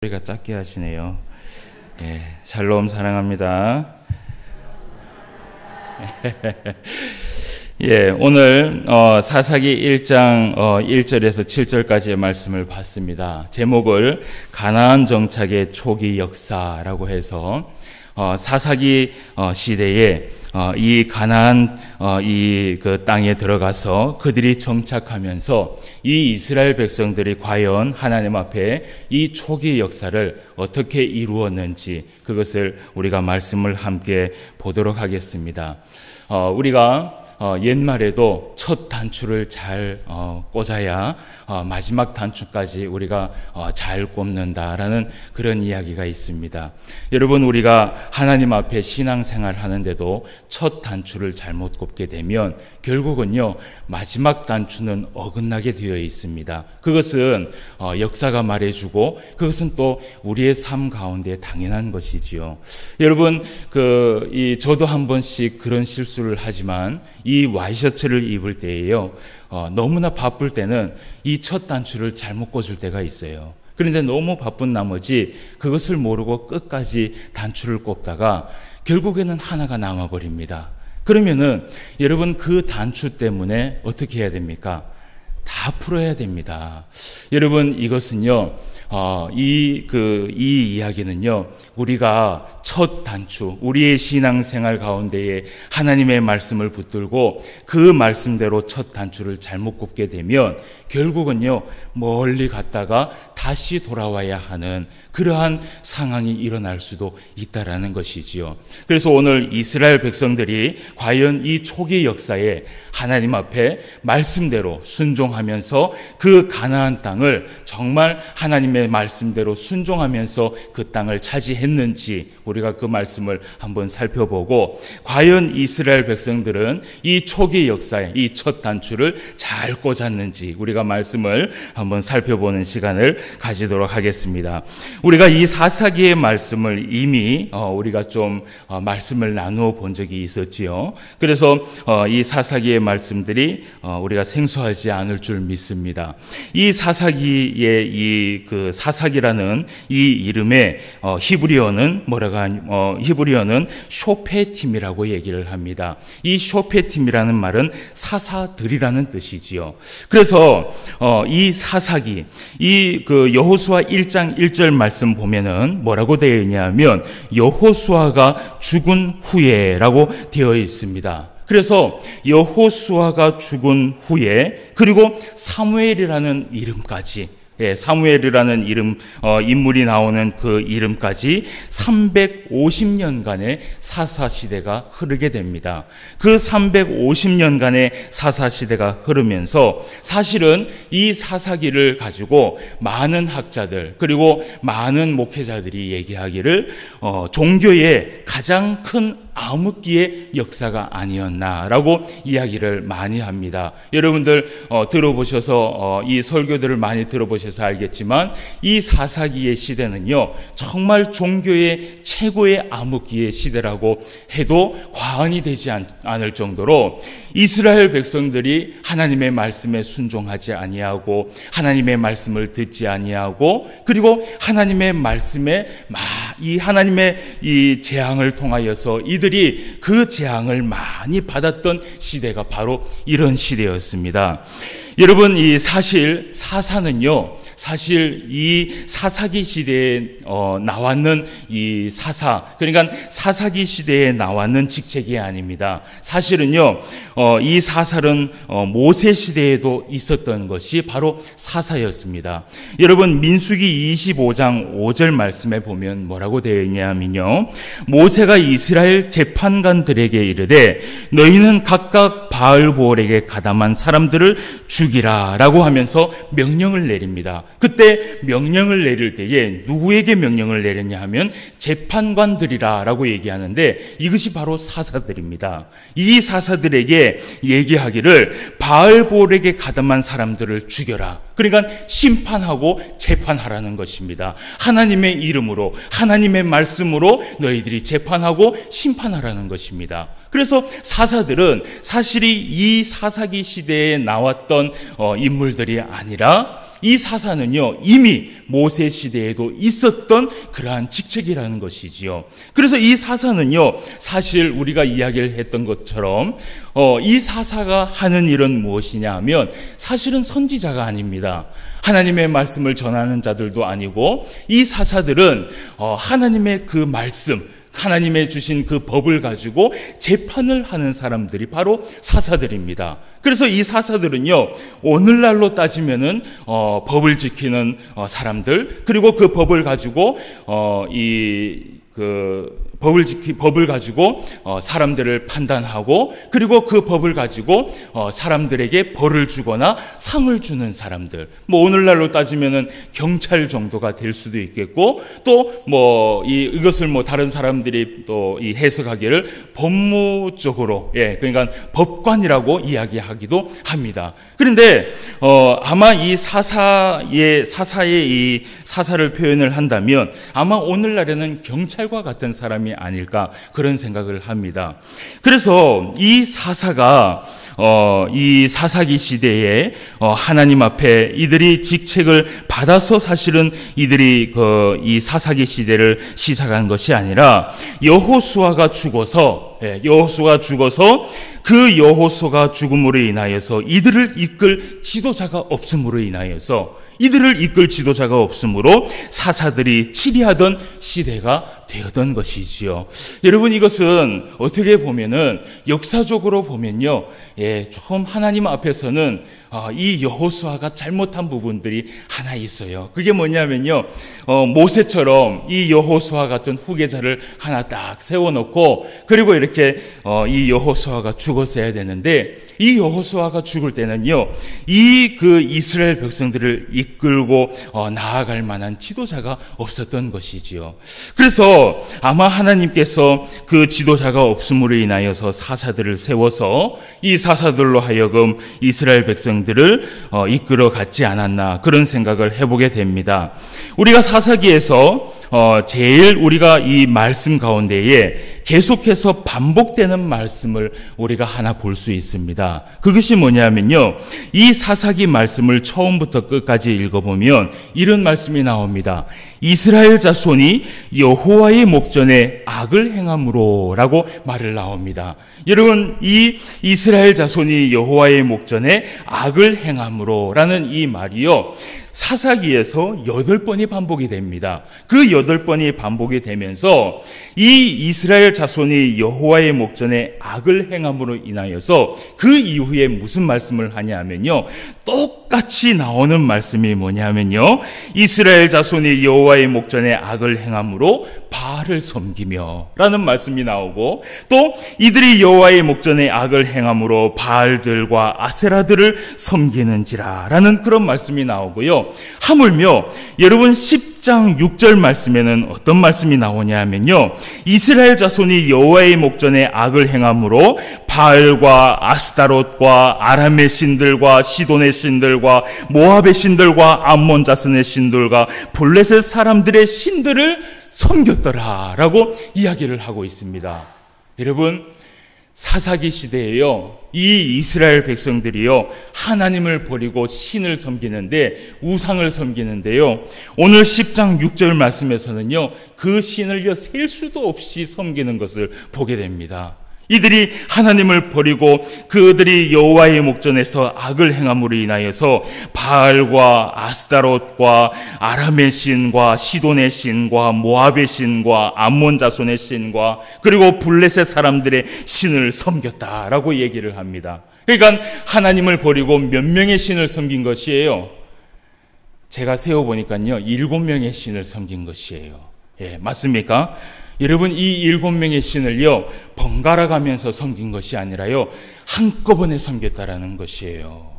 소리가 작게 하시네요. 샬롬 사랑합니다. 오늘 사사기 1장 1절에서 7절까지의 말씀을 봤습니다. 제목을 가나안 정착의 초기 역사라고 해서 사사기 시대에 이 가나안 그 땅에 들어가서 그들이 정착하면서 이 이스라엘 백성들이 과연 하나님 앞에 이 초기 역사를 어떻게 이루었는지 그것을 우리가 말씀을 함께 보도록 하겠습니다. 우리가 옛말에도 첫 단추를 잘 꽂아야 마지막 단추까지 우리가 잘 꼽는다라는 그런 이야기가 있습니다. 여러분, 우리가 하나님 앞에 신앙생활 하는데도 첫 단추를 잘못 꼽게 되면 결국은요 마지막 단추는 어긋나게 되어 있습니다. 그것은 역사가 말해주고 그것은 또 우리의 삶 가운데 당연한 것이지요. 여러분, 저도 한 번씩 그런 실수를 하지만 이 와이셔츠를 입을 때에요 너무나 바쁠 때는 이 첫 단추를 잘못 꽂을 때가 있어요. 그런데 너무 바쁜 나머지 그것을 모르고 끝까지 단추를 꼽다가 결국에는 하나가 남아버립니다. 그러면은 여러분, 그 단추 때문에 어떻게 해야 됩니까? 다 풀어야 됩니다. 여러분, 이것은요 이 이야기는요 우리가 첫 단추, 우리의 신앙생활 가운데에 하나님의 말씀을 붙들고 그 말씀대로 첫 단추를 잘못 꼽게 되면 결국은요 멀리 갔다가 다시 돌아와야 하는 그러한 상황이 일어날 수도 있다라는 것이지요. 그래서 오늘 이스라엘 백성들이 과연 이 초기 역사에 하나님 앞에 말씀대로 순종하면서 그 가나안 땅을 정말 하나님의 말씀대로 순종하면서 그 땅을 차지했는지 우리가 그 말씀을 한번 살펴보고, 과연 이스라엘 백성들은 이 초기 역사에 이 첫 단추를 잘 꽂았는지 우리가 말씀을 한번 살펴보는 시간을 가지도록 하겠습니다. 우리가 이 사사기의 말씀을 이미 우리가 좀 말씀을 나누어 본 적이 있었지요. 그래서 이 사사기의 말씀들이 우리가 생소하지 않을 줄 믿습니다. 이 사사기의 그 사사기라는 이 이름의 히브리어는 히브리어는 쇼페팀이라고 얘기를 합니다. 이 쇼페팀이라는 말은 사사들이라는 뜻이지요. 그래서 이 사사기, 그 여호수아 1장 1절 말씀 보면은 뭐라고 되어 있냐면 여호수아가 죽은 후에라고 되어 있습니다. 그래서 여호수아가 죽은 후에, 그리고 사무엘이라는 이름까지, 사무엘이라는 인물이 나오는 그 이름까지 350년간의 사사시대가 흐르게 됩니다. 그 350년간의 사사시대가 흐르면서 사실은 이 사사기를 가지고 많은 학자들 그리고 많은 목회자들이 얘기하기를 종교의 가장 큰 암흑기의 역사가 아니었나라고 이야기를 많이 합니다. 여러분들 들어보셔서 이 설교들을 많이 들어보셔서 알겠지만 이 사사기의 시대는요 정말 종교의 최고의 암흑기의 시대라고 해도 과언이 되지 않을 정도로 이스라엘 백성들이 하나님의 말씀에 순종하지 아니하고 하나님의 말씀을 듣지 아니하고, 그리고 하나님의 말씀에 이 하나님의 이 재앙을 통하여서 이들이 그 재앙을 많이 받았던 시대가 바로 이런 시대였습니다. 여러분, 이 사사는요, 사실 이 사사기 시대에 나왔는 이 그러니까 사사기 시대에 나왔는 직책이 아닙니다. 사실은요, 이 사살은 모세 시대에도 있었던 것이 바로 사사였습니다. 여러분, 민수기 25장 5절 말씀에 보면 뭐라고 되어 있냐면요, 모세가 이스라엘 재판관들에게 이르되 너희는 각각 바알보올에게 가담한 사람들을 죽이라 라고 하면서 명령을 내립니다. 그때 명령을 내릴 때에 누구에게 명령을 내렸냐 하면 재판관들이라 라고 얘기하는데 이것이 바로 사사들입니다. 이 사사들에게 얘기하기를 바알보올에게 가담한 사람들을 죽여라. 그러니까 심판하고 재판하라는 것입니다. 하나님의 이름으로, 하나님의 말씀으로 너희들이 재판하고 심판하라는 것입니다. 그래서 사사들은 사실이 이 사사기 시대에 나왔던 인물들이 아니라 이 사사는요, 이미 모세 시대에도 있었던 그러한 직책이라는 것이지요. 그래서 이 사사는요, 사실 우리가 이야기를 했던 것처럼 이 사사가 하는 일은 무엇이냐 하면 사실은 선지자가 아닙니다. 하나님의 말씀을 전하는 자들도 아니고, 이 사사들은 하나님의 그 말씀, 하나님의 주신 그 법을 가지고 재판을 하는 사람들이 바로 사사들입니다. 그래서 이 사사들은요, 오늘날로 따지면은 법을 지키는 사람들, 그리고 그 법을 가지고 법을 가지고 사람들을 판단하고, 그리고 그 법을 가지고 사람들에게 벌을 주거나 상을 주는 사람들, 뭐 오늘날로 따지면은 경찰 정도가 될 수도 있겠고, 또 이것을 다른 사람들이 또 이 해석하기를 법무 쪽으로, 그러니까 법관이라고 이야기하기도 합니다. 그런데 아마 이 사사의 이 사사를 표현을 한다면 아마 오늘날에는 경찰과 같은 사람이 아닐까, 그런 생각을 합니다. 그래서 이 사사가 이 사사기 시대에 하나님 앞에 이들이 직책을 받아서 사실은 이들이 이 사사기 시대를 시작한 것이 아니라 여호수아가 죽어서 그 여호수아가 죽음으로 인하여서 이들을 이끌 지도자가 없음으로 사사들이 치리하던 시대가 되었던 것이지요. 여러분, 이것은 어떻게 보면은 역사적으로 보면요, 조금 하나님 앞에서는 이 여호수아가 잘못한 부분들이 하나 있어요. 그게 뭐냐면요, 모세처럼 이 여호수아 같은 후계자를 하나 딱 세워놓고, 그리고 이렇게 이 여호수아가 죽었어야 되는데, 이 여호수아가 죽을 때는요, 그 이스라엘 백성들을 이끌고 나아갈 만한 지도자가 없었던 것이지요. 그래서 아마 하나님께서 그 지도자가 없음으로 인하여서 사사들을 세워서 이 사사들로 하여금 이스라엘 백성들을 이끌어 갔지 않았나, 그런 생각을 해보게 됩니다. 우리가 사사기에서 제일 우리가 이 말씀 가운데에 계속해서 반복되는 말씀을 우리가 하나 볼 수 있습니다. 그것이 뭐냐면요, 이 사사기 말씀을 처음부터 끝까지 읽어보면 이런 말씀이 나옵니다. 이스라엘 자손이 여호와의 목전에 악을 행함으로 라고 말을 나옵니다. 여러분, 이 이스라엘 자손이 여호와의 목전에 악을 행함으로 라는 이 말이요, 사사기에서 8번이 반복이 됩니다. 그 8번이 반복이 되면서 이 이스라엘 자손이 여호와의 목전에 악을 행함으로 인하여서 그 이후에 무슨 말씀을 하냐면요, 똑같이 나오는 말씀이 뭐냐면요, 이스라엘 자손이 여호와의 목전에 악을 행함으로 바알을 섬기며 라는 말씀이 나오고, 또 이들이 여호와의 목전에 악을 행함으로 바알들과 아세라들을 섬기는지라 라는 그런 말씀이 나오고요. 하물며 여러분 10장 6절 말씀에는 어떤 말씀이 나오냐 하면요, 이스라엘 자손이 여호와의 목전에 악을 행함으로 바알과 아스타롯과 아람의 신들과 시돈의 신들과 모압의 신들과 암몬 자손의 신들과 블레셋 사람들의 신들을 섬겼더라 라고 이야기를 하고 있습니다. 여러분, 사사기 시대에요, 이 이스라엘 백성들이요, 하나님을 버리고 신을 섬기는데, 우상을 섬기는데요, 오늘 10장 6절 말씀에서는요, 그 신을요 셀 수도 없이 섬기는 것을 보게 됩니다. 이들이 하나님을 버리고 그들이 여호와의 목전에서 악을 행함으로 인하여서 바알과 아스타롯과 아람의 신과 시돈의 신과 모압의 신과 암몬 자손의 신과 그리고 블레셋 사람들의 신을 섬겼다라고 얘기를 합니다. 그러니까 하나님을 버리고 몇 명의 신을 섬긴 것이에요? 제가 세어보니까요, 7명의 신을 섬긴 것이에요. 맞습니까? 여러분, 이 7명의 신을요, 번갈아 가면서 섬긴 것이 아니라요, 한꺼번에 섬겼다라는 것이에요.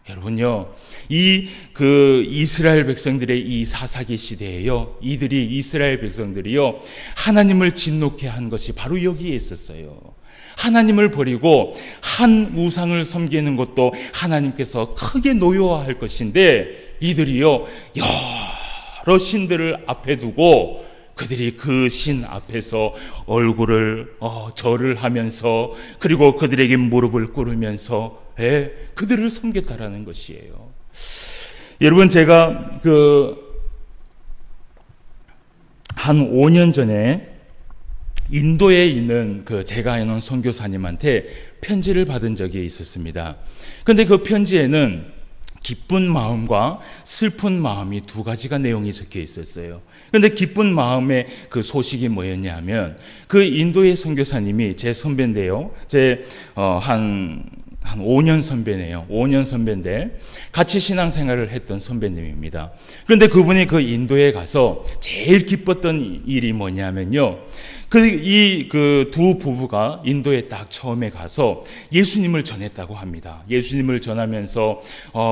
여러분요, 이스라엘 백성들의 이 사사기 시대에요, 이스라엘 백성들이요, 하나님을 진노케 한 것이 바로 여기에 있었어요. 하나님을 버리고 한 우상을 섬기는 것도 하나님께서 크게 노여워할 것인데, 이들이요, 여러 신들을 앞에 두고 그들이 그 신 앞에서 얼굴을 절을 하면서, 그리고 그들에게 무릎을 꿇으면서 그들을 섬겼다라는 것이에요. 여러분, 제가 한 5년 전에 인도에 있는 제가 아는 선교사님한테 편지를 받은 적이 있었습니다. 그런데 그 편지에는 기쁜 마음과 슬픈 마음이 두 가지가 내용이 적혀 있었어요. 그런데 기쁜 마음의 그 소식이 뭐였냐 하면, 그 인도의 선교사님이 제 선배인데요. 한 5년 선배네요. 5년 선배인데 같이 신앙생활을 했던 선배님입니다. 그런데 그분이 그 인도에 가서 제일 기뻤던 일이 뭐냐면요, 두 부부가 인도에 딱 처음에 가서 예수님을 전했다고 합니다. 예수님을 전하면서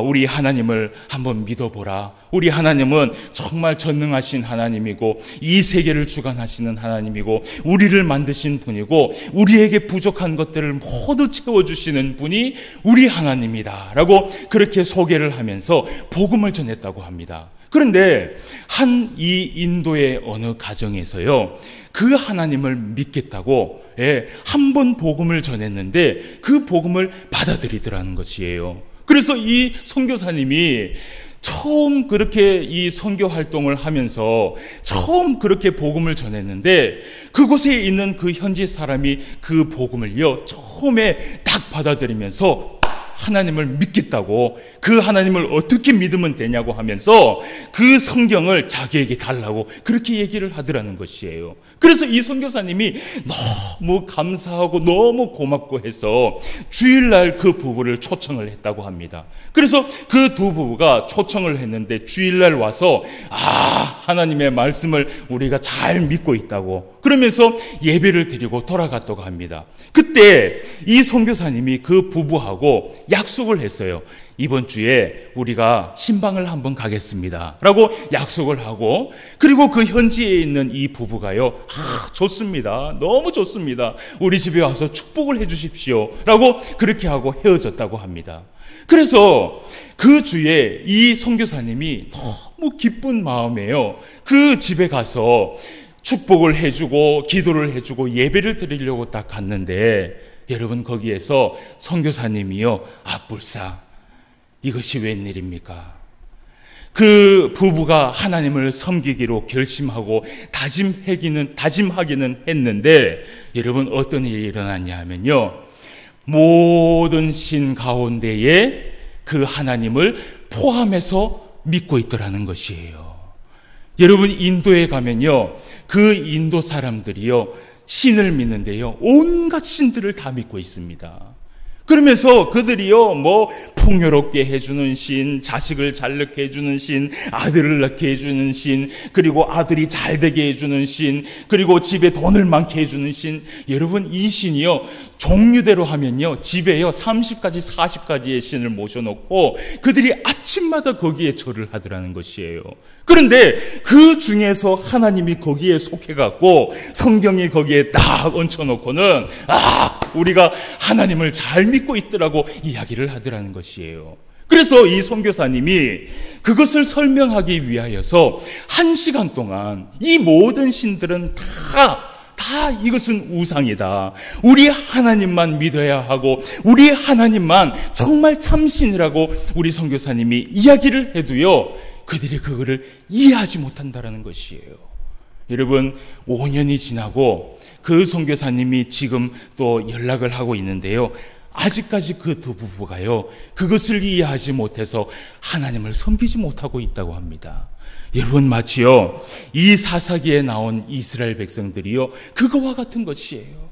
우리 하나님을 한번 믿어보라. 우리 하나님은 정말 전능하신 하나님이고 이 세계를 주관하시는 하나님이고 우리를 만드신 분이고 우리에게 부족한 것들을 모두 채워주시는 분이 우리 하나님이다 라고 그렇게 소개를 하면서 복음을 전했다고 합니다. 그런데 이 인도의 어느 가정에서요, 그 하나님을 믿겠다고 한 번 복음을 전했는데 그 복음을 받아들이더라는 것이에요. 그래서 이 선교사님이 처음 그렇게 이 선교 활동을 하면서 처음 그렇게 복음을 전했는데, 그곳에 있는 그 현지 사람이 그 복음을요 처음에 딱 받아들이면서 하나님을 믿겠다고, 그 하나님을 어떻게 믿으면 되냐고 하면서 그 성경을 자기에게 달라고 그렇게 얘기를 하더라는 것이에요. 그래서 이 선교사님이 너무 감사하고 너무 고맙고 해서 주일날 그 부부를 초청을 했다고 합니다. 그래서 그 두 부부가 초청을 했는데 주일날 와서 하나님의 말씀을 우리가 잘 믿고 있다고 그러면서 예배를 드리고 돌아갔다고 합니다. 그때 이 선교사님이 그 부부하고 약속을 했어요. 이번 주에 우리가 신방을 한번 가겠습니다 라고 약속을 하고, 그리고 그 현지에 있는 이 부부가요, 좋습니다, 너무 좋습니다, 우리 집에 와서 축복을 해 주십시오 라고 그렇게 하고 헤어졌다고 합니다. 그래서 그 주에 이 선교사님이 너무 기쁜 마음에요, 그 집에 가서 축복을 해주고 기도를 해주고 예배를 드리려고 딱 갔는데, 여러분, 거기에서 선교사님이요, 불사, 이것이 웬일입니까? 그 부부가 하나님을 섬기기로 결심하고 다짐하기는 했는데, 여러분, 어떤 일이 일어났냐 하면요, 모든 신 가운데에 그 하나님을 포함해서 믿고 있더라는 것이에요. 여러분, 인도에 가면요, 그 인도 사람들이요 신을 믿는데요, 온갖 신들을 다 믿고 있습니다. 그러면서 그들이요, 풍요롭게 해주는 신, 자식을 잘 낳게 해주는 신, 아들을 낳게 해주는 신, 그리고 아들이 잘 되게 해주는 신, 그리고 집에 돈을 많게 해주는 신. 여러분, 이 신이요, 종류대로 하면요, 집에요 30가지 40가지의 신을 모셔놓고 그들이 아침마다 거기에 절을 하더라는 것이에요. 그런데 그 중에서 하나님이 거기에 속해갖고 성경이 거기에 딱 얹혀놓고는 우리가 하나님을 잘 믿고 있더라고 이야기를 하더라는 것이에요. 그래서 이 선교사님이 그것을 설명하기 위하여서 1시간 동안 이 모든 신들은 다 이것은 우상이다, 우리 하나님만 믿어야 하고 우리 하나님만 정말 참신이라고 우리 선교사님이 이야기를 해도요, 그들이 그거를 이해하지 못한다는 것이에요. 여러분, 5년이 지나고 그 선교사님이 지금 또 연락을 하고 있는데요, 아직까지 그 두 부부가요 그것을 이해하지 못해서 하나님을 섬기지 못하고 있다고 합니다. 여러분, 마치요 이 사사기에 나온 이스라엘 백성들이요 그거와 같은 것이에요.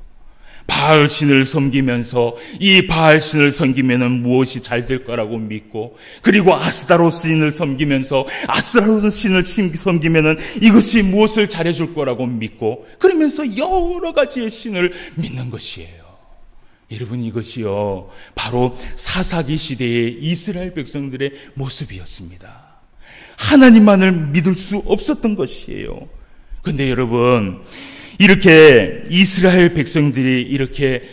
바알신을 섬기면서 이 바알신을 섬기면은 무엇이 잘 될 거라고 믿고, 그리고 아스타로스신을 섬기면서 아스타로스신을 섬기면은 이것이 무엇을 잘해줄 거라고 믿고, 그러면서 여러 가지의 신을 믿는 것이에요. 여러분, 이것이요 바로 사사기 시대의 이스라엘 백성들의 모습이었습니다. 하나님만을 믿을 수 없었던 것이에요. 그런데 여러분, 이렇게 이스라엘 백성들이 이렇게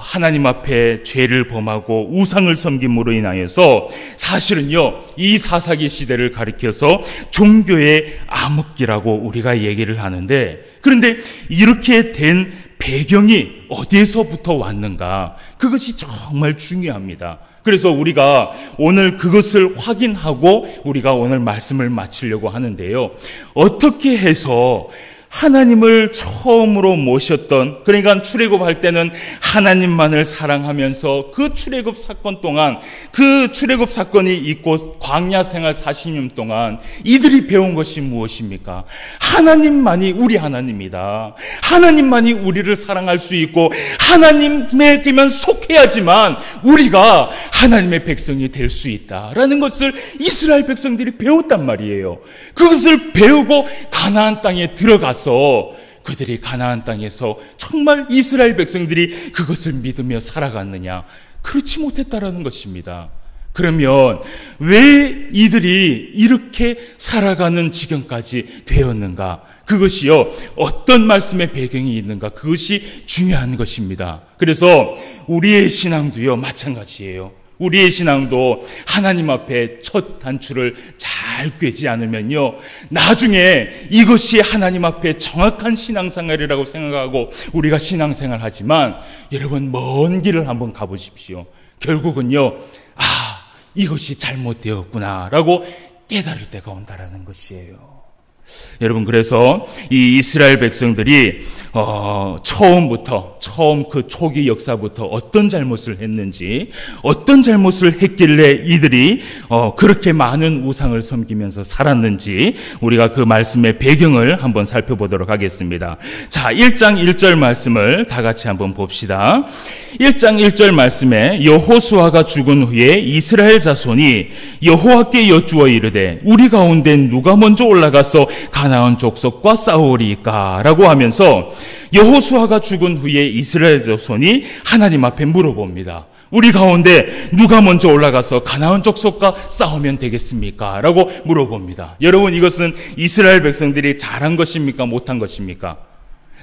하나님 앞에 죄를 범하고 우상을 섬김으로 인하여서 사실은요 이 사사기 시대를 가리켜서 종교의 암흑기라고 우리가 얘기를 하는데, 그런데 이렇게 된 배경이 어디에서부터 왔는가, 그것이 정말 중요합니다. 그래서 우리가 오늘 그것을 확인하고 우리가 오늘 말씀을 마치려고 하는데요. 어떻게 해서 하나님을 처음으로 모셨던, 그러니까 출애굽할 때는 하나님만을 사랑하면서 그 출애굽 사건 동안, 그 출애굽 사건이 있고 광야 생활 40년 동안 이들이 배운 것이 무엇입니까? 하나님만이 우리 하나님이다. 하나님만이 우리를 사랑할 수 있고 하나님에게만 속해야지만 우리가 하나님의 백성이 될 수 있다라는 것을 이스라엘 백성들이 배웠단 말이에요. 그것을 배우고 가나안 땅에 들어가서 그들이 가나안 땅에서 정말 이스라엘 백성들이 그것을 믿으며 살아갔느냐? 그렇지 못했다라는 것입니다. 그러면 왜 이들이 이렇게 살아가는 지경까지 되었는가? 그것이요, 어떤 말씀의 배경이 있는가? 그것이 중요한 것입니다. 그래서 우리의 신앙도요, 마찬가지예요. 우리의 신앙도 하나님 앞에 첫 단추를 잘 꿰지 않으면요, 나중에 이것이 하나님 앞에 정확한 신앙생활이라고 생각하고 우리가 신앙생활 하지만, 여러분 먼 길을 한번 가보십시오. 결국은요, 이것이 잘못되었구나 라고 깨달을 때가 온다라는 것이에요. 여러분, 그래서 이 이스라엘 백성들이 처음 그 초기 역사부터 어떤 잘못을 했는지, 어떤 잘못을 했길래 이들이 그렇게 많은 우상을 섬기면서 살았는지 우리가 그 말씀의 배경을 한번 살펴보도록 하겠습니다. 자, 1장 1절 말씀을 다 같이 한번 봅시다. 1장 1절 말씀에 여호수아가 죽은 후에 이스라엘 자손이 여호와께 여쭈어 이르되 우리 가운데 누가 먼저 올라가서 가나안 족속과 싸우리까? 라고 하면서 여호수아가 죽은 후에 이스라엘 자손이 하나님 앞에 물어봅니다. 우리 가운데 누가 먼저 올라가서 가나안 족속과 싸우면 되겠습니까? 라고 물어봅니다. 여러분, 이것은 이스라엘 백성들이 잘한 것입니까? 못한 것입니까?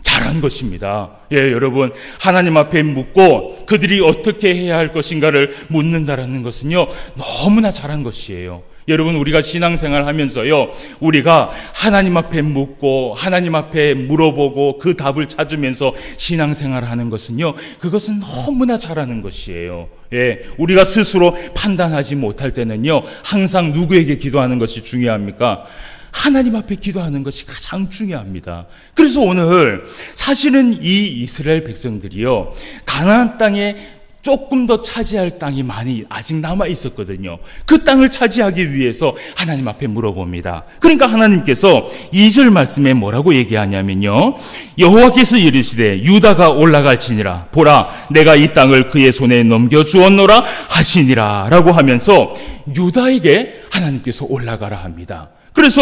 잘한 것입니다. 예, 여러분, 하나님 앞에 묻고 그들이 어떻게 해야 할 것인가를 묻는다라는 것은요, 너무나 잘한 것이에요. 여러분, 우리가 신앙생활 하면서요, 우리가 하나님 앞에 묻고 하나님 앞에 물어보고 그 답을 찾으면서 신앙생활 하는 것은요, 그것은 너무나 잘하는 것이에요. 예, 우리가 스스로 판단하지 못할 때는요, 항상 누구에게 기도하는 것이 중요합니까? 하나님 앞에 기도하는 것이 가장 중요합니다. 그래서 오늘 사실은 이 이스라엘 백성들이요, 가나안 땅에 조금 더 차지할 땅이 많이 아직 남아 있었거든요. 그 땅을 차지하기 위해서 하나님 앞에 물어봅니다. 그러니까 하나님께서 2절 말씀에 뭐라고 얘기하냐면요, 여호와께서 이르시되 유다가 올라갈지니라, 보라 내가 이 땅을 그의 손에 넘겨주었노라 하시니라 라고 하면서 유다에게 하나님께서 올라가라 합니다. 그래서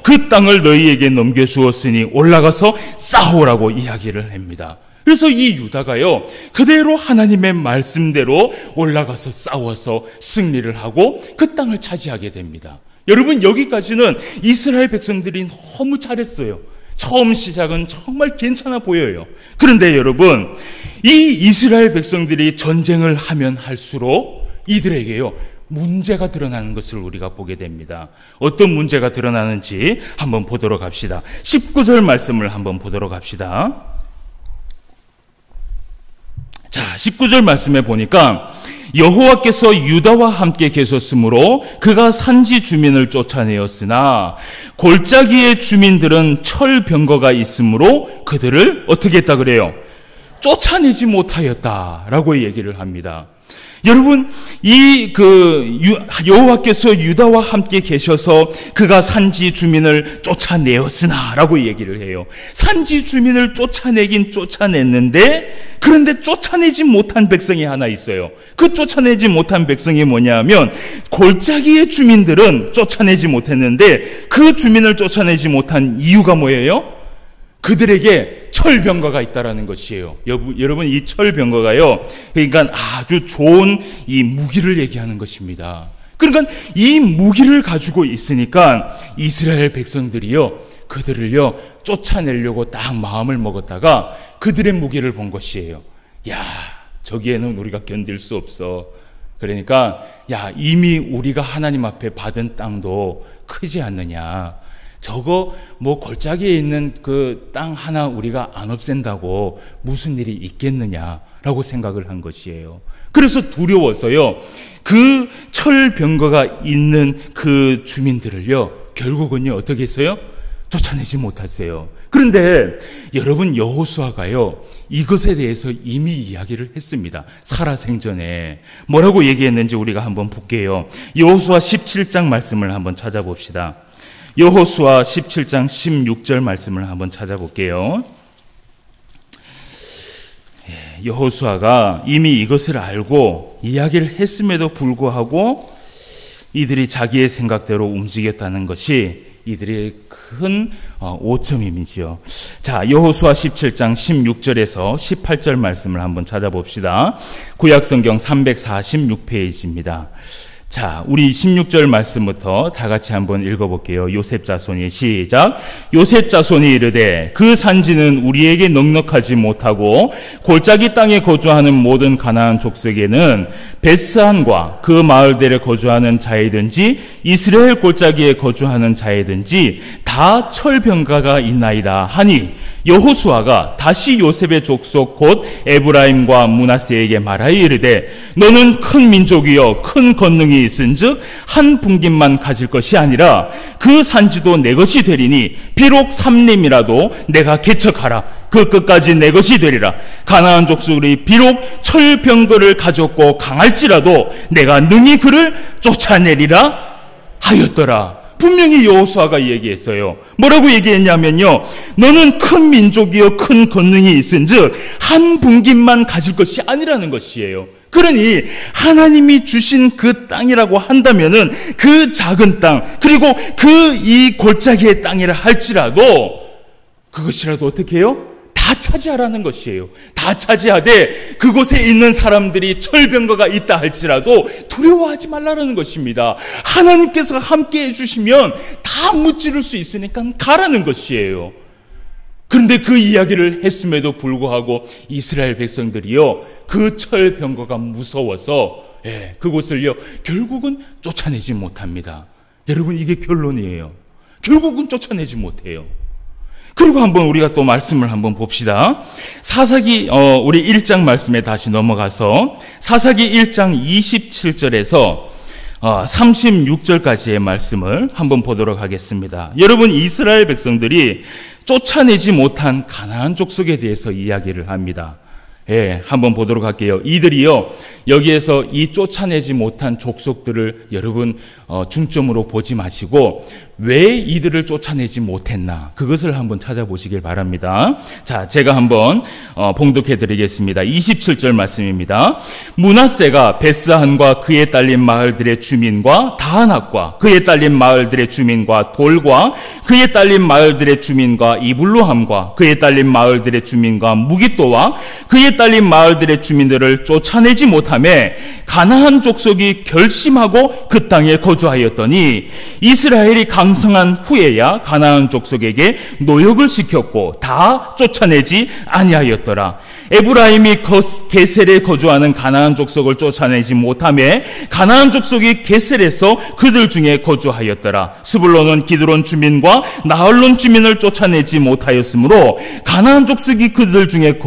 그 땅을 너희에게 넘겨주었으니 올라가서 싸우라고 이야기를 합니다. 그래서 이 유다가요, 그대로 하나님의 말씀대로 올라가서 싸워서 승리를 하고 그 땅을 차지하게 됩니다. 여러분, 여기까지는 이스라엘 백성들이 너무 잘했어요. 처음 시작은 정말 괜찮아 보여요. 그런데 여러분, 이 이스라엘 백성들이 전쟁을 하면 할수록 이들에게요, 문제가 드러나는 것을 우리가 보게 됩니다. 어떤 문제가 드러나는지 한번 보도록 합시다. 19절 말씀을 한번 보도록 합시다. 자, 19절 말씀에 보니까 여호와께서 유다와 함께 계셨으므로 그가 산지 주민을 쫓아내었으나 골짜기의 주민들은 철병거가 있으므로 그들을 어떻게 했다 그래요? 쫓아내지 못하였다라고 얘기를 합니다. 여러분, 여호와께서 유다와 함께 계셔서 그가 산지 주민을 쫓아내었으나 라고 얘기를 해요. 산지 주민을 쫓아내긴 쫓아냈는데, 그런데 쫓아내지 못한 백성이 하나 있어요. 그 쫓아내지 못한 백성이 뭐냐면, 골짜기의 주민들은 쫓아내지 못했는데 그 주민을 쫓아내지 못한 이유가 뭐예요? 그들에게 철병거가 있다라는 것이에요. 여러분, 이 철병거가요, 그러니까 아주 좋은 이 무기를 얘기하는 것입니다. 그러니까 이 무기를 가지고 있으니까 이스라엘 백성들이요, 그들을요 쫓아내려고 딱 마음을 먹었다가 그들의 무기를 본 것이에요. 야, 저기에는 우리가 견딜 수 없어. 그러니까 야, 이미 우리가 하나님 앞에 받은 땅도 크지 않느냐. 저거 뭐 골짜기에 있는 그 땅 하나 우리가 안 없앤다고 무슨 일이 있겠느냐라고 생각을 한 것이에요. 그래서 두려워서요, 그 철병거가 있는 그 주민들을요, 결국은요, 어떻게 했어요? 쫓아내지 못했어요. 그런데 여러분, 여호수아가요, 이것에 대해서 이미 이야기를 했습니다. 살아생전에 뭐라고 얘기했는지 우리가 한번 볼게요. 여호수아 17장 말씀을 한번 찾아봅시다. 여호수아 17장 16절 말씀을 한번 찾아볼게요. 여호수아가 이미 이것을 알고 이야기를 했음에도 불구하고 이들이 자기의 생각대로 움직였다는 것이 이들의 큰 오점임이지요. 자, 여호수아 17장 16절에서 18절 말씀을 한번 찾아봅시다. 구약성경 346페이지입니다. 자, 우리 16절 말씀부터 다 같이 한번 읽어볼게요. 요셉 자손이 시작. 요셉 자손이 이르되 그 산지는 우리에게 넉넉하지 못하고 골짜기 땅에 거주하는 모든 가나안 족속에는 베스안과 그 마을들에 거주하는 자이든지 이스라엘 골짜기에 거주하는 자이든지 다 철병가가 있나이다 하니 여호수아가 다시 요셉의 족속 곧 에브라임과 므낫세에게 말하여 이르되 너는 큰 민족이여 큰 권능이 있은즉 한 분깃만 가질 것이 아니라 그 산지도 내 것이 되리니 비록 삼림이라도 내가 개척하라 그 끝까지 내 것이 되리라. 가나안 족속이 비록 철병거를 가졌고 강할지라도 내가 능히 그를 쫓아내리라 하였더라. 분명히 여호수아가 얘기했어요. 뭐라고 얘기했냐면요, 너는 큰 민족이요 큰 권능이 있은즉 한 분깃만 가질 것이 아니라는 것이에요. 그러니 하나님이 주신 그 땅이라고 한다면은 그 작은 땅, 그리고 그 이 골짜기의 땅이라 할지라도 그것이라도 어떻게 해요? 다 차지하라는 것이에요. 다 차지하되 그곳에 있는 사람들이 철병거가 있다 할지라도 두려워하지 말라는 것입니다. 하나님께서 함께 해주시면 다 무찌를 수 있으니까 가라는 것이에요. 그런데 그 이야기를 했음에도 불구하고 이스라엘 백성들이요, 그 철병거가 무서워서 그곳을요 결국은 쫓아내지 못합니다. 여러분, 이게 결론이에요. 결국은 쫓아내지 못해요. 그리고 한번 우리가 또 말씀을 한번 봅시다. 사사기 우리 1장 말씀에 다시 넘어가서 사사기 1장 27절에서 36절까지의 말씀을 한번 보도록 하겠습니다. 여러분, 이스라엘 백성들이 쫓아내지 못한 가나안 족속에 대해서 이야기를 합니다. 한번 보도록 할게요. 이들이요, 여기에서 이 쫓아내지 못한 족속들을 여러분 중점으로 보지 마시고 왜 이들을 쫓아내지 못했나, 그것을 한번 찾아보시길 바랍니다. 자, 제가 한번 봉독해 드리겠습니다. 27절 말씀입니다. 므낫세가 베스안과 그에 딸린 마을들의 주민과 다하낙과 그에 딸린 마을들의 주민과 돌과 그에 딸린 마을들의 주민과 이블루함과 그에 딸린 마을들의 주민과 무깃도와 그에 딸린 마을들의 주민들을 쫓아내지 못하며 가나안 족속이 결심하고 그 땅에 거주하였더니 이스라엘이 강성한 후에야 가나안 족속에게 노역을 시켰고 다 쫓아내지 아니하였더라. 에브라임이 게셀에 거주하는 가나안 족속을 쫓아내지 못하며 가나안 족속이 게셀에서 그들 중에 거주하였더라. 스불론은 기드론 주민과 나홀론 주민을 쫓아내지 못하였으므로 가나안 족속이 그들 중에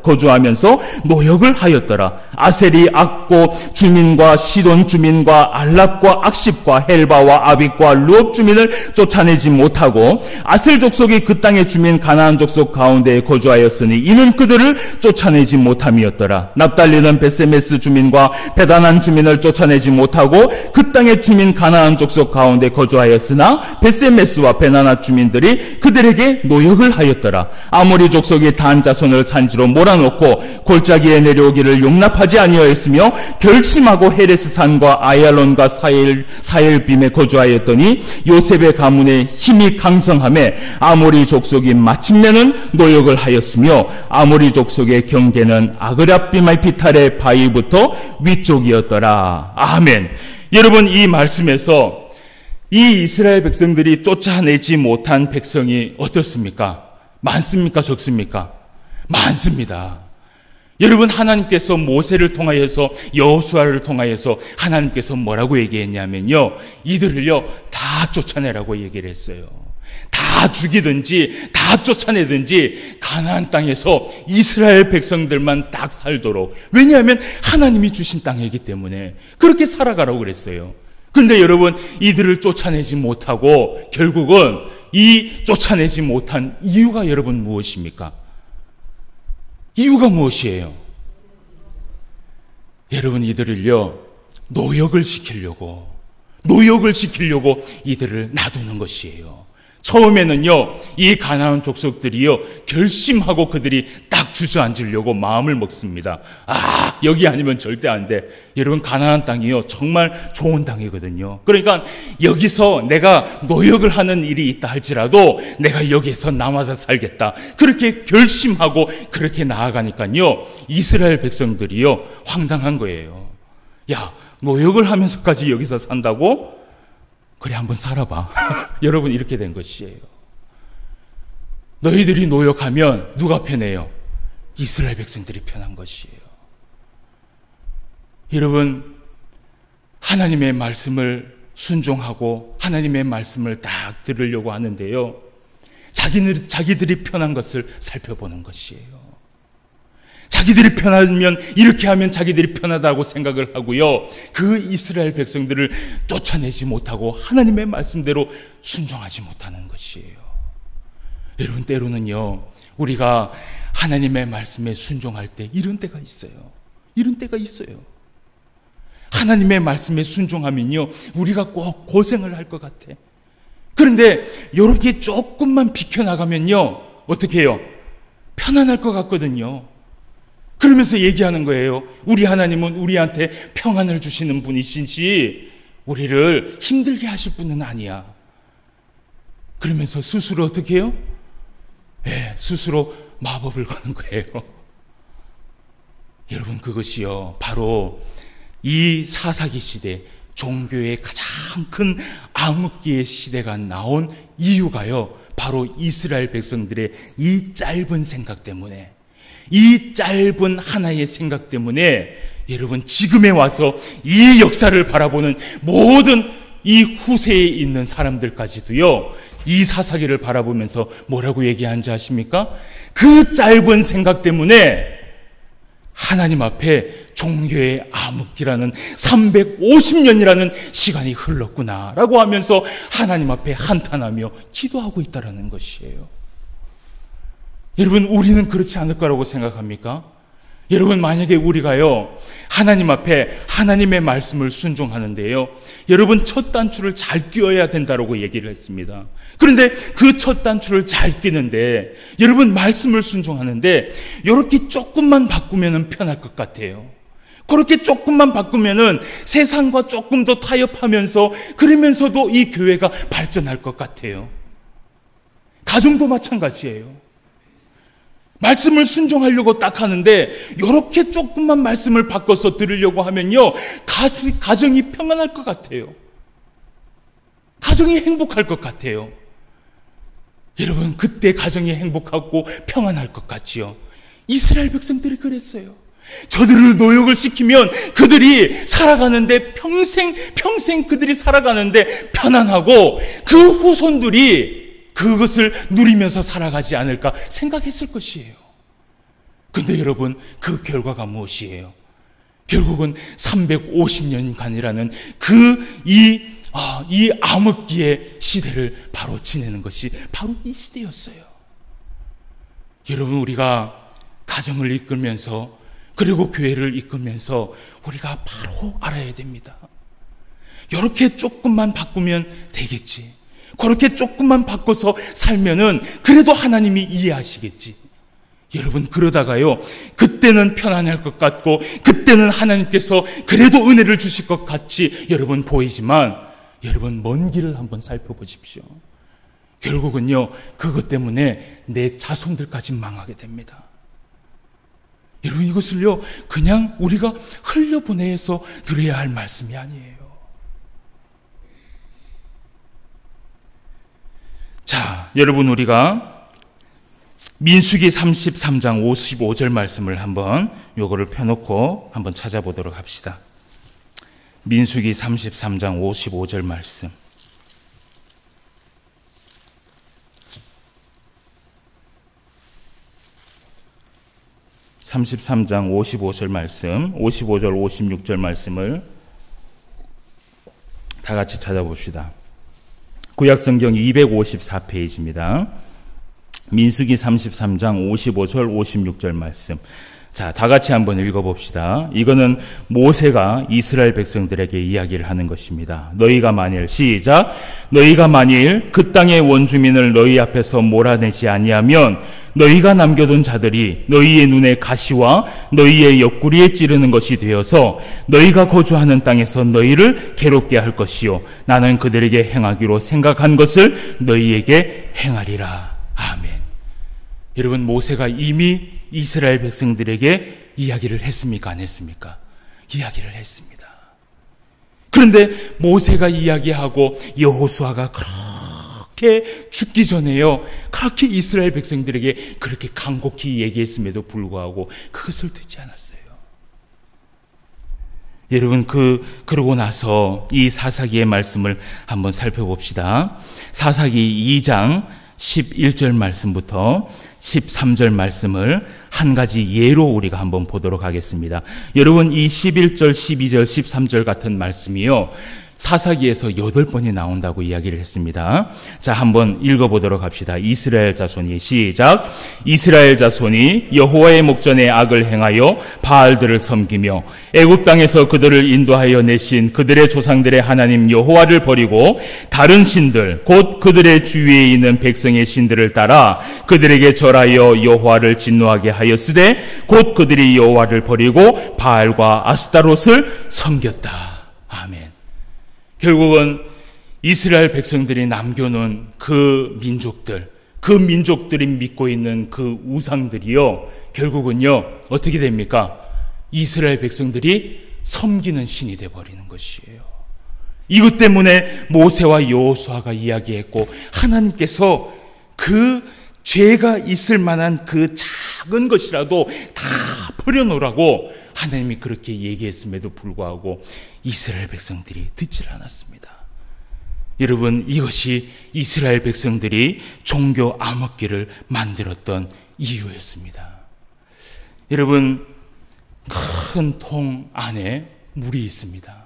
거주하면서 노역을 하였더라. 아셀이 악고 주민과 시돈 주민과 알랍과 악십과 헬바와 아빅과 루업 주민을 쫓아내지 못하고 아셀 족속이 그 땅의 주민 가나안 족속 가운데에 거주하였으니 이는 그들을 쫓아내지 못함이었더라. 납달리는 베세메스 주민과 베다난 주민을 쫓아내지 못하고 그 땅의 주민 가나안 족속 가운데 거주하였으나 베세메스와 베나나 주민들이 그들에게 노역을 하였더라. 아모리 족속이 단 자손을 산지로 몰아넣고 골짜기에 내려오기를 용납하지 아니하였으며 결심하고 헤레스 산과 아얄론과 사헬빔에 거주하였더니 요셉의 가문에 힘이 강성함에 아모리 족속이 마침내는 노역을 하였으며 아모리 족속의 경계는 아그랍비말피탈의 바위부터 위쪽이었더라. 아멘. 여러분, 이 말씀에서 이 이스라엘 백성들이 쫓아내지 못한 백성이 어떻습니까? 많습니까? 적습니까? 많습니다. 여러분, 하나님께서 모세를 통하여서 여호수아를 통하여서 하나님께서 뭐라고 얘기했냐면요, 이들을요 다 쫓아내라고 얘기를 했어요. 다 다 죽이든지 다 쫓아내든지 가나안 땅에서 이스라엘 백성들만 딱 살도록, 왜냐하면 하나님이 주신 땅이기 때문에 그렇게 살아가라고 그랬어요. 그런데 여러분, 이들을 쫓아내지 못하고 결국은 이 쫓아내지 못한 이유가 여러분 무엇입니까? 이유가 무엇이에요? 여러분, 이들을요 노역을 시키려고 이들을 놔두는 것이에요. 처음에는요 이 가나안 족속들이요 결심하고 그들이 딱 주저앉으려고 마음을 먹습니다. 여기 아니면 절대 안 돼. 여러분, 가나안 땅이요 정말 좋은 땅이거든요. 그러니까 여기서 내가 노역을 하는 일이 있다 할지라도 내가 여기에서 남아서 살겠다, 그렇게 결심하고 그렇게 나아가니까요 이스라엘 백성들이요 황당한 거예요. 야, 노역을 하면서까지 여기서 산다고? 그래, 한번 살아봐. 여러분, 이렇게 된 것이에요. 너희들이 노역하면 누가 편해요? 이스라엘 백성들이 편한 것이에요. 여러분, 하나님의 말씀을 순종하고 하나님의 말씀을 딱 들으려고 하는데요 자기들이 편한 것을 살펴보는 것이에요. 자기들이 편하면, 이렇게 하면 자기들이 편하다고 생각을 하고요 그 이스라엘 백성들을 쫓아내지 못하고 하나님의 말씀대로 순종하지 못하는 것이에요. 여러분, 때로는요 우리가 하나님의 말씀에 순종할 때 이런 때가 있어요. 하나님의 말씀에 순종하면요 우리가 꼭 고생을 할 것 같아. 그런데 이렇게 조금만 비켜나가면요 어떻게 해요? 편안할 것 같거든요. 그러면서 얘기하는 거예요. 우리 하나님은 우리한테 평안을 주시는 분이신지 우리를 힘들게 하실 분은 아니야. 그러면서 스스로 어떻게 해요? 스스로 마법을 거는 거예요. 여러분, 그것이요 바로 이 사사기 시대, 종교의 가장 큰 암흑기의 시대가 나온 이유가요 바로 이스라엘 백성들의 이 짧은 생각 때문에, 이 짧은 하나의 생각 때문에 여러분, 지금에 와서 이 역사를 바라보는 모든 이 후세에 있는 사람들까지도요 이 사사기를 바라보면서 뭐라고 얘기하는지 아십니까? 그 짧은 생각 때문에 하나님 앞에 종교의 암흑기라는 350년이라는 시간이 흘렀구나라고 하면서 하나님 앞에 한탄하며 기도하고 있다는 것이에요. 여러분, 우리는 그렇지 않을 거라고 생각합니까? 여러분, 만약에 우리가요 하나님 앞에 하나님의 말씀을 순종하는데요 여러분, 첫 단추를 잘 끼워야 된다고 얘기를 했습니다. 그런데 그 첫 단추를 잘 끼는데 여러분, 말씀을 순종하는데 이렇게 조금만 바꾸면 편할 것 같아요. 그렇게 조금만 바꾸면 세상과 조금 더 타협하면서, 그러면서도 이 교회가 발전할 것 같아요. 가정도 마찬가지예요. 말씀을 순종하려고 딱 하는데 이렇게 조금만 말씀을 바꿔서 들으려고 하면요 가정이 평안할 것 같아요. 가정이 행복할 것 같아요. 여러분, 그때 가정이 행복하고 평안할 것 같지요. 이스라엘 백성들이 그랬어요. 저들을 노역을 시키면 그들이 살아가는데 평생 그들이 살아가는데 편안하고 그 후손들이 그것을 누리면서 살아가지 않을까 생각했을 것이에요. 그런데 여러분, 그 결과가 무엇이에요? 결국은 350년간이라는 이 암흑기의 시대를 바로 지내는 것이 바로 이 시대였어요. 여러분, 우리가 가정을 이끌면서, 그리고 교회를 이끌면서 우리가 바로 알아야 됩니다. 이렇게 조금만 바꾸면 되겠지, 그렇게 조금만 바꿔서 살면은 그래도 하나님이 이해하시겠지. 여러분, 그러다가요 그때는 편안할 것 같고 그때는 하나님께서 그래도 은혜를 주실 것 같이 여러분 보이지만, 여러분, 먼 길을 한번 살펴보십시오. 결국은요 그것 때문에 내 자손들까지 망하게 됩니다. 여러분, 이것을요 그냥 우리가 흘려보내서 들어야 할 말씀이 아니에요. 자, 여러분, 우리가 민수기 33장 55절 말씀을 한번 요거를 펴놓고 한번 찾아보도록 합시다. 민수기 33장 55절 말씀. 33장 55절 말씀, 55절, 56절 말씀을 다 같이 찾아봅시다. 구약성경 254페이지입니다. 민수기 33장 55절, 56절 말씀. 자, 다 같이 한번 읽어봅시다. 이거는 모세가 이스라엘 백성들에게 이야기를 하는 것입니다. 너희가 만일, 시작. 너희가 만일 그 땅의 원주민을 너희 앞에서 몰아내지 아니하면 너희가 남겨둔 자들이 너희의 눈에 가시와 너희의 옆구리에 찌르는 것이 되어서 너희가 거주하는 땅에서 너희를 괴롭게 할 것이요 나는 그들에게 행하기로 생각한 것을 너희에게 행하리라. 아멘. 여러분, 모세가 이미 이스라엘 백성들에게 이야기를 했습니까? 안 했습니까? 이야기를 했습니다. 그런데 모세가 이야기하고 여호수아가 그렇게 죽기 전에요, 그렇게 이스라엘 백성들에게 그렇게 간곡히 얘기했음에도 불구하고 그것을 듣지 않았어요. 여러분, 그러고 나서 이 사사기의 말씀을 한번 살펴봅시다. 사사기 2장 11절 말씀부터 13절 말씀을 한 가지 예로 우리가 한번 보도록 하겠습니다. 여러분, 이 11절, 12절, 13절 같은 말씀이요, 사사기에서 8번이 나온다고 이야기를 했습니다. 자, 한번 읽어보도록 합시다. 이스라엘 자손이, 시작. 이스라엘 자손이 여호와의 목전에 악을 행하여 바알들을 섬기며 애굽 땅에서 그들을 인도하여 내신 그들의 조상들의 하나님 여호와를 버리고 다른 신들, 곧 그들의 주위에 있는 백성의 신들을 따라 그들에게 절하여 여호와를 진노하게 하였으되 곧 그들이 여호와를 버리고 바알과 아스타롯을 섬겼다. 아멘. 결국은 이스라엘 백성들이 남겨놓은 그 민족들이 믿고 있는 그 우상들이요, 결국은요 어떻게 됩니까? 이스라엘 백성들이 섬기는 신이 되어버리는 것이에요. 이것 때문에 모세와 여호수아가 이야기했고, 하나님께서 그 죄가 있을 만한 그 작은 것이라도 다 버려놓으라고 하나님이 그렇게 얘기했음에도 불구하고 이스라엘 백성들이 듣질 않았습니다. 여러분, 이것이 이스라엘 백성들이 종교 암흑기를 만들었던 이유였습니다. 여러분, 큰 통 안에 물이 있습니다.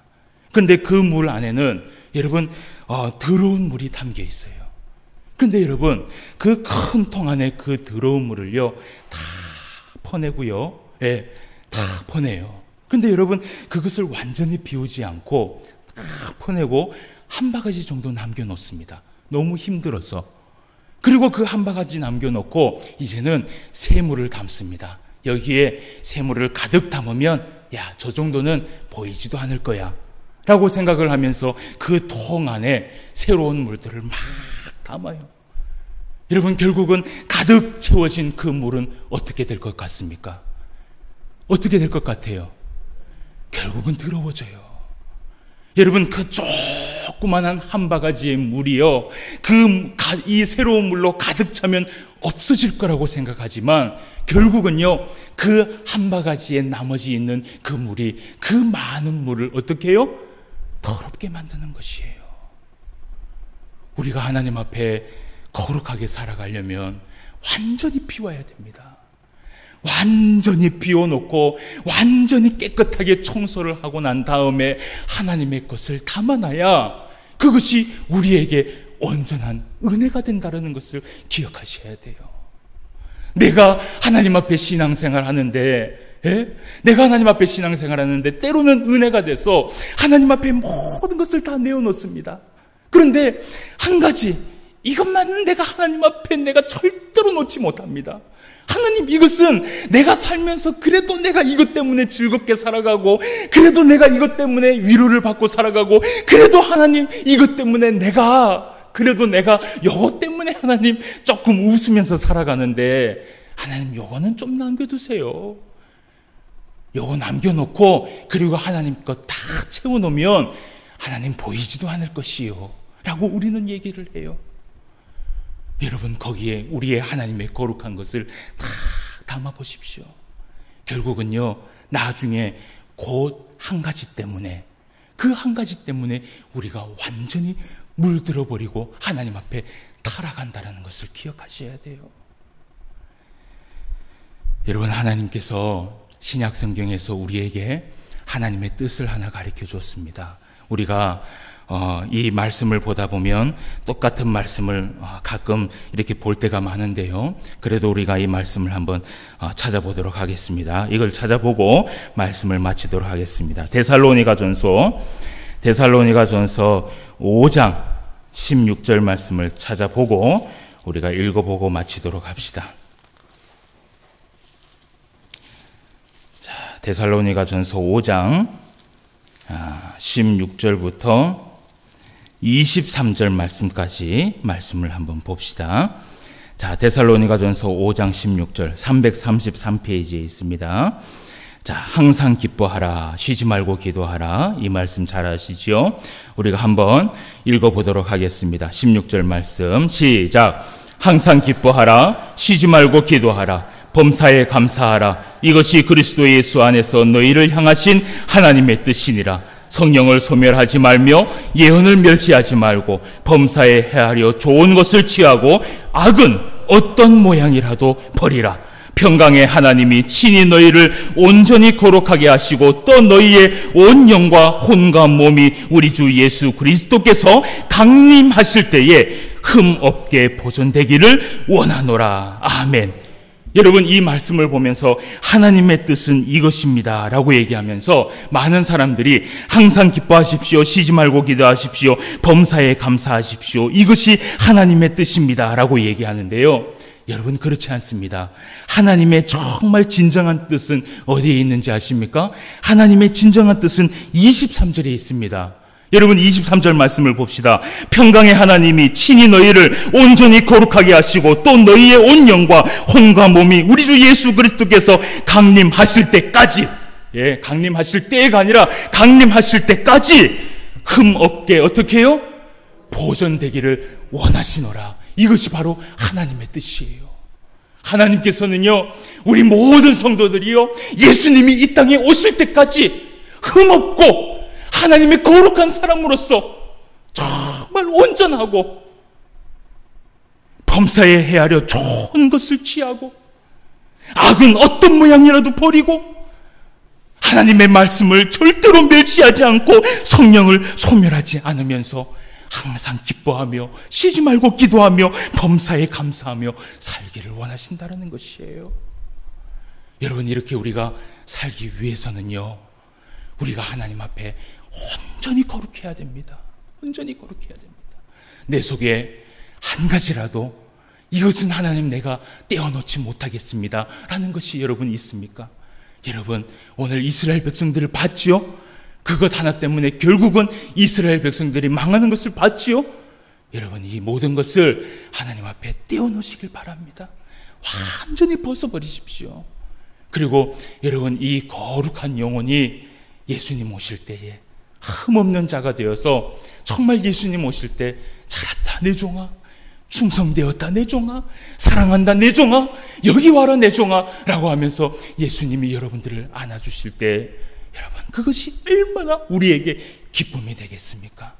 그런데 그 물 안에는 여러분 더러운 물이 담겨 있어요. 그런데 여러분, 그 큰 통 안에 그 더러운 물을요 다 퍼내고요, 다 퍼내요. 근데 여러분, 그것을 완전히 비우지 않고 다 퍼내고 한 바가지 정도 남겨놓습니다. 너무 힘들어서. 그리고 그 한 바가지 남겨놓고 이제는 새물을 담습니다. 여기에 새물을 가득 담으면 야, 저 정도는 보이지도 않을 거야 라고 생각을 하면서 그 통 안에 새로운 물들을 막 담아요. 여러분, 결국은 가득 채워진 그 물은 어떻게 될 것 같습니까? 어떻게 될 것 같아요? 결국은 더러워져요. 여러분, 그 조그만한 한 바가지의 물이요, 이 새로운 물로 가득 차면 없어질 거라고 생각하지만 결국은요, 그 한 바가지에 나머지 있는 그 물이 그 많은 물을 어떻게 해요? 더럽게 만드는 것이에요. 우리가 하나님 앞에 거룩하게 살아가려면 완전히 비워야 됩니다. 완전히 비워놓고 완전히 깨끗하게 청소를 하고 난 다음에 하나님의 것을 담아놔야 그것이 우리에게 온전한 은혜가 된다는 것을 기억하셔야 돼요. 내가 하나님 앞에 신앙생활 하는데, 내가 하나님 앞에 신앙생활 하는데 때로는 은혜가 돼서 하나님 앞에 모든 것을 다 내어놓습니다. 그런데 한 가지, 이것만은 내가 하나님 앞에 내가 절대로 놓지 못합니다. 하나님, 이것은 내가 살면서 그래도 내가 이것 때문에 즐겁게 살아가고, 그래도 내가 이것 때문에 위로를 받고 살아가고, 그래도 하나님 이것 때문에 그래도 내가 이것 때문에 하나님 조금 웃으면서 살아가는데, 하나님 요거는 좀 남겨두세요. 요거 남겨놓고 그리고 하나님 것 다 채워놓으면 하나님 보이지도 않을 것이요 라고 우리는 얘기를 해요. 여러분, 거기에 우리의 하나님의 거룩한 것을 다 담아보십시오. 결국은요, 나중에 곧 한 가지 때문에, 그 한 가지 때문에 우리가 완전히 물들어버리고 하나님 앞에 타락한다는 것을 기억하셔야 돼요. 여러분, 하나님께서 신약 성경에서 우리에게 하나님의 뜻을 하나 가르쳐 줬습니다. 우리가 이 말씀을 보다 보면 똑같은 말씀을 가끔 이렇게 볼 때가 많은데요. 그래도 우리가 이 말씀을 한번 찾아보도록 하겠습니다. 이걸 찾아보고 말씀을 마치도록 하겠습니다. 데살로니가전서 5장 16절 말씀을 찾아보고 우리가 읽어보고 마치도록 합시다. 자, 데살로니가전서 5장 16절부터 23절 말씀까지 말씀을 한번 봅시다. 자, 데살로니가전서 5장 16절 333페이지에 있습니다. 자, 항상 기뻐하라, 쉬지 말고 기도하라. 이 말씀 잘 아시죠? 우리가 한번 읽어보도록 하겠습니다. 16절 말씀 시작. 항상 기뻐하라, 쉬지 말고 기도하라, 범사에 감사하라. 이것이 그리스도 예수 안에서 너희를 향하신 하나님의 뜻이니라. 성령을 소멸하지 말며 예언을 멸시하지 말고 범사에 헤아려 좋은 것을 취하고 악은 어떤 모양이라도 버리라. 평강의 하나님이 친히 너희를 온전히 거룩하게 하시고 또 너희의 온 영과 혼과 몸이 우리 주 예수 그리스도께서 강림하실 때에 흠 없게 보존되기를 원하노라. 아멘. 여러분, 이 말씀을 보면서 하나님의 뜻은 이것입니다 라고 얘기하면서 많은 사람들이 항상 기뻐하십시오, 쉬지 말고 기도하십시오, 범사에 감사하십시오, 이것이 하나님의 뜻입니다 라고 얘기하는데요. 여러분, 그렇지 않습니다. 하나님의 정말 진정한 뜻은 어디에 있는지 아십니까? 하나님의 진정한 뜻은 23절에 있습니다. 여러분, 23절 말씀을 봅시다. 평강의 하나님이 친히 너희를 온전히 거룩하게 하시고 또 너희의 온 영과 혼과 몸이 우리 주 예수 그리스도께서 강림하실 때까지, 강림하실 때가 아니라 강림하실 때까지 흠 없게 어떻게 해요? 보존되기를 원하시노라. 이것이 바로 하나님의 뜻이에요. 하나님께서는요, 우리 모든 성도들이요, 예수님이 이 땅에 오실 때까지 흠없고 하나님의 거룩한 사람으로서 정말 온전하고 범사에 헤아려 좋은 것을 취하고 악은 어떤 모양이라도 버리고 하나님의 말씀을 절대로 멸시하지 않고 성령을 소멸하지 않으면서 항상 기뻐하며 쉬지 말고 기도하며 범사에 감사하며 살기를 원하신다는 것이에요. 여러분, 이렇게 우리가 살기 위해서는요, 우리가 하나님 앞에 온전히 거룩해야 됩니다. 온전히 거룩해야 됩니다. 내 속에 한 가지라도 이것은 하나님 내가 떼어놓지 못하겠습니다 라는 것이 여러분 있습니까? 여러분, 오늘 이스라엘 백성들을 봤죠? 그것 하나 때문에 결국은 이스라엘 백성들이 망하는 것을 봤지요? 여러분, 이 모든 것을 하나님 앞에 떼어놓으시길 바랍니다. 완전히 벗어버리십시오. 그리고 여러분, 이 거룩한 영혼이 예수님 오실 때에 흠없는 자가 되어서 정말 예수님 오실 때 잘했다 내 종아, 충성되었다 내 종아, 사랑한다 내 종아, 여기 와라 내 종아 라고 하면서 예수님이 여러분들을 안아주실 때 여러분, 그것이 얼마나 우리에게 기쁨이 되겠습니까?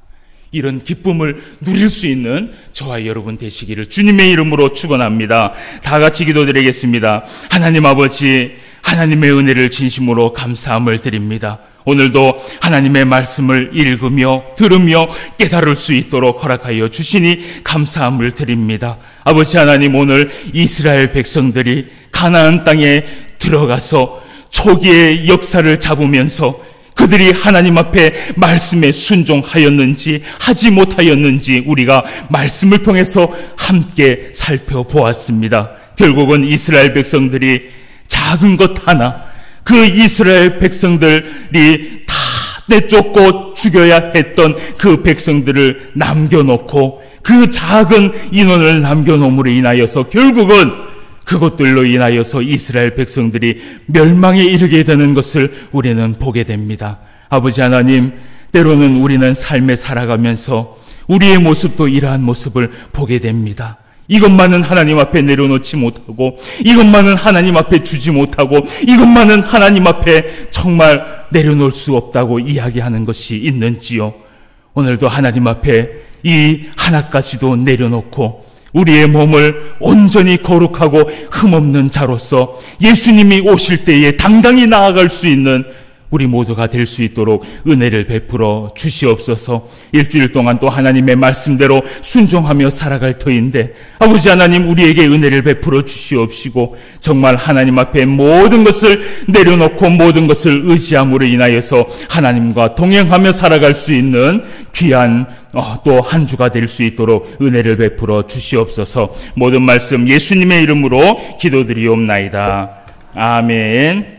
이런 기쁨을 누릴 수 있는 저와 여러분 되시기를 주님의 이름으로 축원합니다. 다 같이 기도드리겠습니다. 하나님 아버지, 하나님의 은혜를 진심으로 감사함을 드립니다. 오늘도 하나님의 말씀을 읽으며 들으며 깨달을 수 있도록 허락하여 주시니 감사함을 드립니다. 아버지 하나님, 오늘 이스라엘 백성들이 가나안 땅에 들어가서 초기의 역사를 잡으면서 그들이 하나님 앞에 말씀에 순종하였는지 하지 못하였는지 우리가 말씀을 통해서 함께 살펴보았습니다. 결국은 이스라엘 백성들이 작은 것 하나, 그 이스라엘 백성들이 다 내쫓고 죽여야 했던 그 백성들을 남겨놓고 그 작은 인원을 남겨놓음으로 인하여서 결국은 그것들로 인하여서 이스라엘 백성들이 멸망에 이르게 되는 것을 우리는 보게 됩니다. 아버지 하나님, 때로는 우리는 삶에 살아가면서 우리의 모습도 이러한 모습을 보게 됩니다. 이것만은 하나님 앞에 내려놓지 못하고, 이것만은 하나님 앞에 주지 못하고, 이것만은 하나님 앞에 정말 내려놓을 수 없다고 이야기하는 것이 있는지요? 오늘도 하나님 앞에 이 하나까지도 내려놓고 우리의 몸을 온전히 거룩하고 흠없는 자로서 예수님이 오실 때에 당당히 나아갈 수 있는 우리 모두가 될 수 있도록 은혜를 베풀어 주시옵소서. 일주일 동안 또 하나님의 말씀대로 순종하며 살아갈 터인데 아버지 하나님, 우리에게 은혜를 베풀어 주시옵시고 정말 하나님 앞에 모든 것을 내려놓고 모든 것을 의지함으로 인하여서 하나님과 동행하며 살아갈 수 있는 귀한 또 한 주가 될 수 있도록 은혜를 베풀어 주시옵소서. 모든 말씀 예수님의 이름으로 기도드리옵나이다. 아멘.